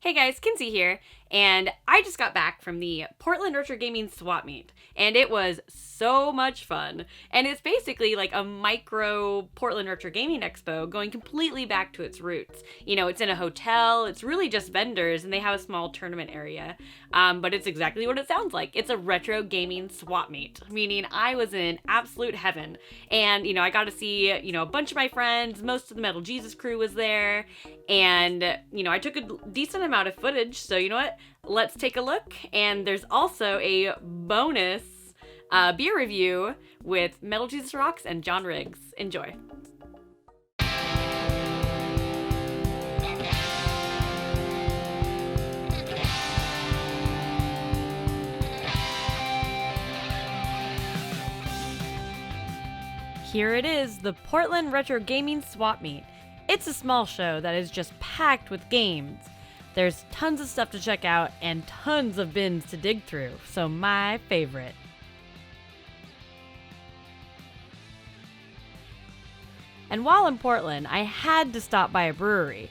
Hey guys, Kinsey here, and I just got back from the Portland Retro Gaming Swapmeet, and it was so much fun. And it's basically like a micro Portland Retro Gaming Expo going completely back to its roots. You know, it's in a hotel, it's really just vendors, and they have a small tournament area. But it's exactly what it sounds like. It's a retro gaming swapmeet, meaning I was in absolute heaven. And, I got to see, a bunch of my friends, most of the Metal Jesus crew was there, and, I took a decent amount of footage, so you know what? Let's take a look. And there's also a bonus beer review with Metal Jesus Rocks and John Riggs. Enjoy. Here it is, the Portland Retro Gaming Swapmeet. It's a small show that is just packed with games. There's tons of stuff to check out and tons of bins to dig through, so my favorite. And while in Portland, I had to stop by a brewery.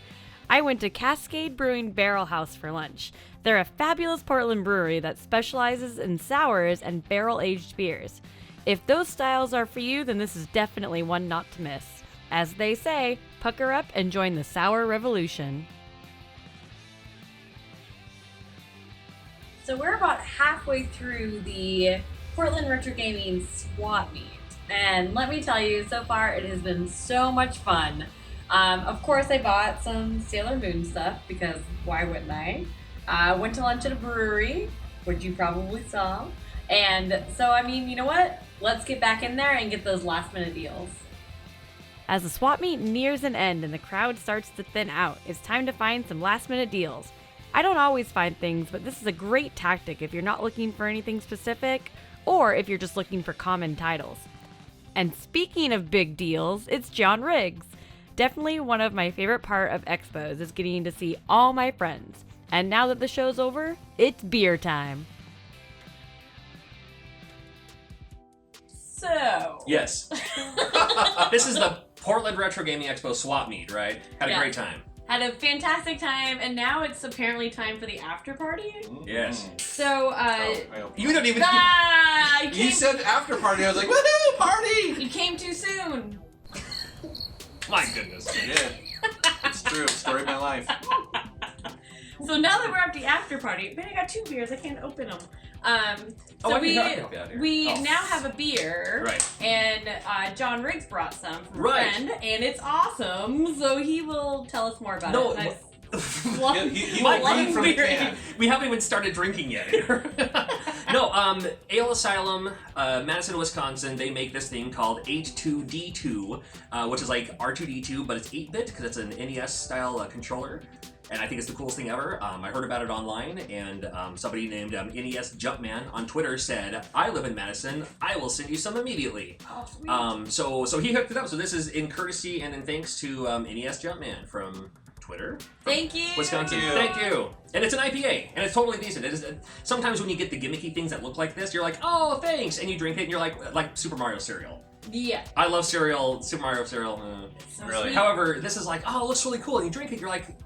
I went to Cascade Brewing Barrel House for lunch. They're a fabulous Portland brewery that specializes in sours and barrel-aged beers. If those styles are for you, then this is definitely one not to miss. As they say, pucker up and join the sour revolution. So we're about halfway through the Portland Retro Gaming Swapmeet, and let me tell you, so far it has been so much fun. Of course, I bought some Sailor Moon stuff because why wouldn't I? Went to lunch at a brewery, which you probably saw, and so you know what? Let's get back in there and get those last minute deals. As the Swapmeet nears an end and the crowd starts to thin out, it's time to find some last minute deals. I don't always find things, but this is a great tactic if you're not looking for anything specific, or if you're just looking for common titles. And speaking of big deals, it's John Riggs. Definitely one of my favorite part of expos is getting to see all my friends. And now that the show's over, it's beer time. So... Yes. This is the Portland Retro Gaming Expo Swapmeet, right? Had a great time. Had a fantastic time, and now it's apparently time for the after party. Yes. So, you don't even... You said after party, I was like, woohoo, party! You came too soon. My goodness. I did. It's true. Story of my life. So now that we're at the after party, man, I got 2 beers. I can't open them. We now have a beer, right? And John Riggs brought some from a friend, and it's awesome. So he will tell us more about it. He might drink from the can. We haven't even started drinking yet. No, Ale Asylum, Madison, Wisconsin. They make this thing called H2D2, which is like R2D2, but it's 8-bit because it's an NES style controller. And I think it's the coolest thing ever. I heard about it online, and somebody named NES Jumpman on Twitter said, "I live in Madison. I will send you some immediately." Oh, sweet. So he hooked it up. So this is in courtesy and in thanks to NES Jumpman from Twitter. Thank you. Wisconsin. Thank you. And it's an IPA, and it's totally decent. It is. Sometimes when you get the gimmicky things that look like this, you're like, "Oh, thanks," and you drink it, and you're like Super Mario cereal. Yeah. I love cereal. Super Mario cereal. So really. Sweet. However, this is like, oh, it looks really cool, and you drink it, you're like.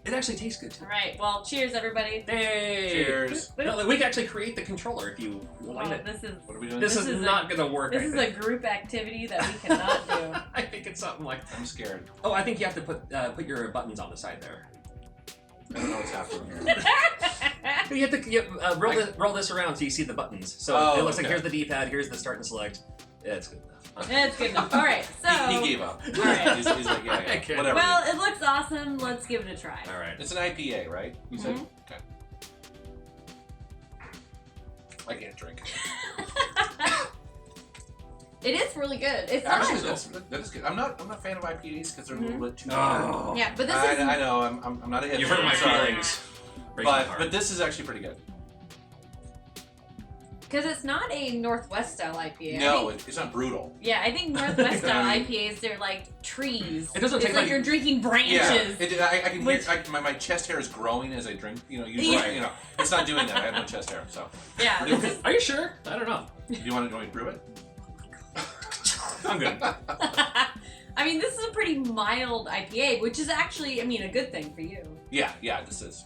It actually tastes good too. All right. Well, cheers, everybody. Hey! Cheers. No, we can actually create the controller if you want it. What are we doing? This is not going to work. This is a group activity that we cannot do. I think it's something like. I'm scared. Oh, I think you have to put your buttons on the side there. I don't know what's happening here. You have to roll this around so you see the buttons. So it looks like here's the D-pad, here's the start and select. Yeah, it's good enough. It's good enough. All right, so he gave up. All right. He's like, yeah, whatever. Well, it looks awesome. Let's give it a try. All right. It's an IPA, right? You said. Okay. I can't drink. It is really good. It's Actually, nice. that is good. I'm not a fan of IPAs because they're a little bit too. Oh. Yeah, but this is. I know. I'm not a hipster. You've hurt my feelings. But this is actually pretty good. Because it's not a Northwest style IPA. No, it's not brutal. Yeah, I think Northwest style IPAs, they're like trees. It doesn't it's take like you're drinking branches. Yeah, I can hear my chest hair is growing as I drink. Usually, it's not doing that. I have no chest hair, so. Yeah. Are you sure? I don't know. Do you want me to brew it? I'm good. I mean, this is a pretty mild IPA, which is actually, a good thing for you. Yeah, this is.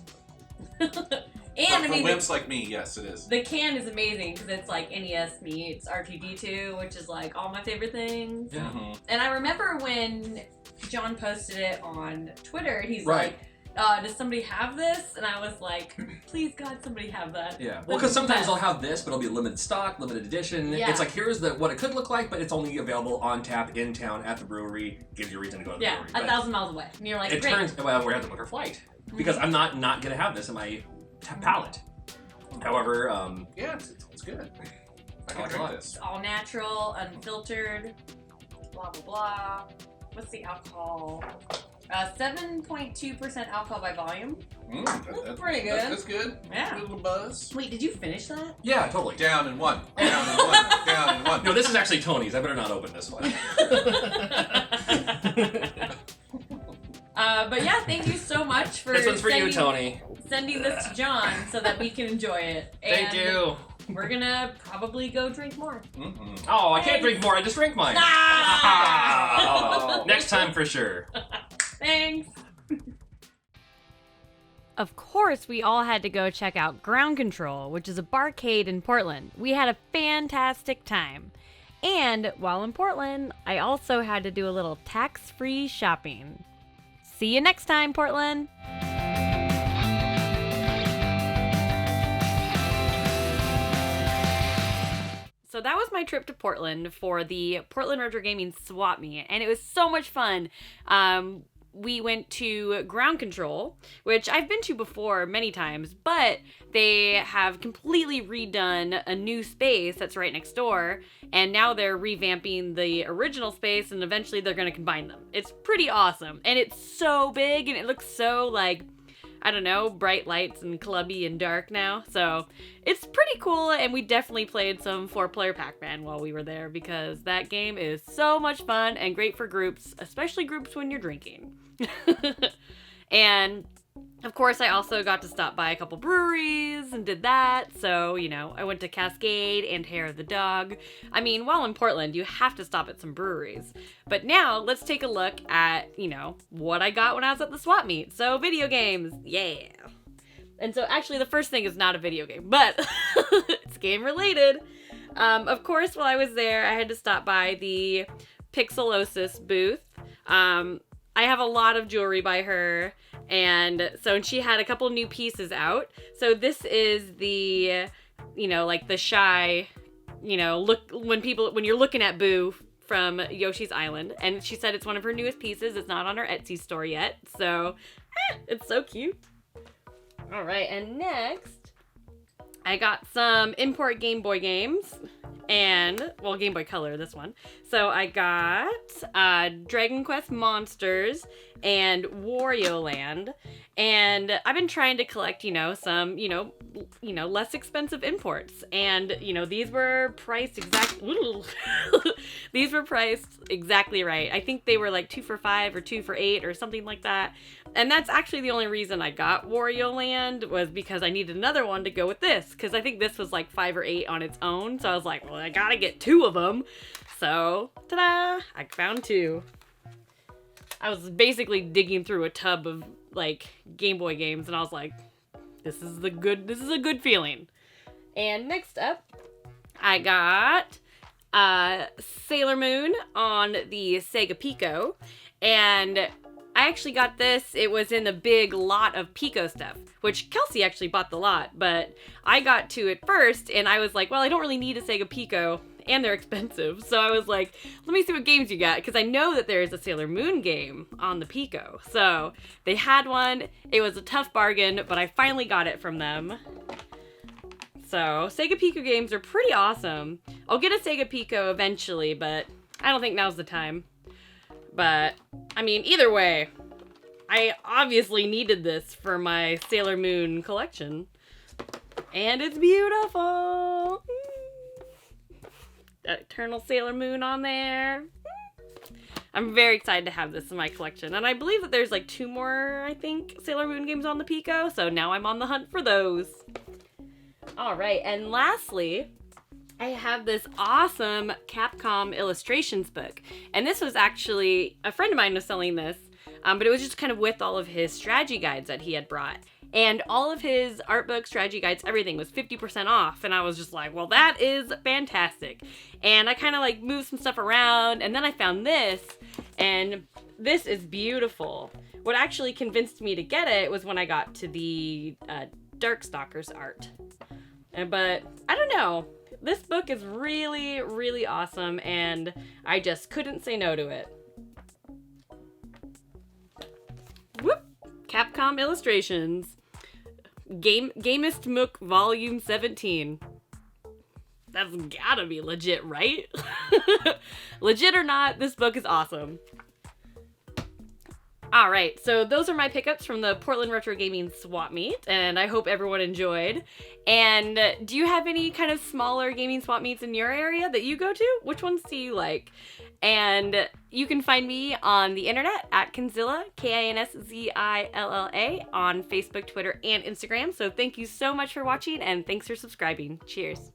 And For I mean, wimps like me, yes, it is. the can is amazing because it's like NES meets R2D2, which is like all my favorite things. Yeah. And I remember when John posted it on Twitter, and he's Right. like, does somebody have this? And I was like, please God, somebody have that. Yeah. Well, because sometimes they'll have this, but it'll be limited stock, limited edition. Yeah. It's like, here's what it could look like, but it's only available on tap in town at the brewery. Gives you a reason to go to the brewery. 1,000 miles away. And you're like, It great. turns, well, we're at the book our flight. Because I'm not going to have this in my palate. However, Yeah, it's good. I can like drink a lot. this. It's all natural, unfiltered, blah, blah, blah. What's the alcohol? 7.2% alcohol by volume. That's pretty good. That's good. Yeah. A little buzz. Wait, did you finish that? yeah, totally. Down in one. Down in one. Down in one. No, this is actually Tony's. I better not open this one. But yeah, thank you so much for This one's for you, Tony. sending this to John so that we can enjoy it. Thank And you. We're gonna probably go drink more. Oh, I can't drink more. I just drank mine. Ah! Oh, next time for sure. Thanks. Of course, we all had to go check out Ground Control, which is a barcade in Portland. We had a fantastic time. And while in Portland, I also had to do a little tax-free shopping. See you next time, Portland! So that was my trip to Portland for the Portland Retro Gaming Swapmeet, and it was so much fun. We went to Ground Control, which I've been to before many times, but they have completely redone a new space that's right next door, and now they're revamping the original space, and eventually they're going to combine them. It's pretty awesome, and it's so big, and it looks so, like, I don't know, bright lights and clubby and dark now. So it's pretty cool, and we definitely played some 4-player Pac-Man while we were there because that game is so much fun and great for groups, especially groups when you're drinking. And of course, I also got to stop by a couple breweries and did that. So, you know, I went to Cascade and Hair of the Dog. I mean, while in Portland, you have to stop at some breweries. But now, let's take a look at, you know, what I got when I was at the swap meet. So, video games. Yeah. And so, actually, the first thing is not a video game, but it's game related. Of course, while I was there, I had to stop by the Pixelosis booth. I have a lot of jewelry by her. And so she had a couple new pieces out. So this is the, you know, like the shy, you know, look when you're looking at Boo from Yoshi's Island. And she said it's one of her newest pieces. It's not on her Etsy store yet. So it's so cute. All right. And next, I got some import Game Boy games. And, well, Game Boy Color, this one. So I got Dragon Quest Monsters and Wario Land. And I've been trying to collect, you know, some, you know, less expensive imports. And, you know, these were priced these were priced exactly right. I think they were like 2 for $5 or 2 for $8 or something like that. And that's actually the only reason I got Wario Land was because I needed another one to go with this. Because I think this was like 5 or 8 on its own. So I was like, well, I gotta get 2 of them. So, ta-da! I found 2. I was basically digging through a tub of like Game Boy games, and I was like, this is a good feeling. And next up, I got Sailor Moon on the Sega Pico, and I actually got this. It was in a big lot of Pico stuff, which Kelsey actually bought the lot, but I got to it first, and I was like, well, I don't really need a Sega Pico, and they're expensive. So I was like, let me see what games you got, because I know that there's a Sailor Moon game on the Pico. So they had one. It was a tough bargain, but I finally got it from them. So Sega Pico games are pretty awesome. I'll get a Sega Pico eventually, but I don't think now's the time. But, I mean, either way, I obviously needed this for my Sailor Moon collection. And it's beautiful! Eternal Sailor Moon on there. I'm very excited to have this in my collection. And I believe that there's like 2 more, I think, Sailor Moon games on the Pico. So now I'm on the hunt for those. Alright, and lastly, I have this awesome Capcom illustrations book. And this was actually, a friend of mine was selling this, but it was just kind of with all of his strategy guides that he had brought. And all of his art books, strategy guides, everything was 50% off. And I was just like, well, that is fantastic. And I kind of like moved some stuff around. And then I found this. And this is beautiful. What actually convinced me to get it was when I got to the Darkstalkers art. But I don't know. This book is really, really awesome. And I just couldn't say no to it. Whoop! Capcom Illustrations. Gamist Mook Volume 17. That's gotta be legit, right? Legit or not, this book is awesome. Alright, so those are my pickups from the Portland Retro Gaming Swapmeet, and I hope everyone enjoyed. And do you have any kind of smaller gaming swap meets in your area that you go to? Which ones do you like? And you can find me on the internet at Kinzilla, Kinszilla, on Facebook, Twitter, and Instagram. So thank you so much for watching, and thanks for subscribing. Cheers.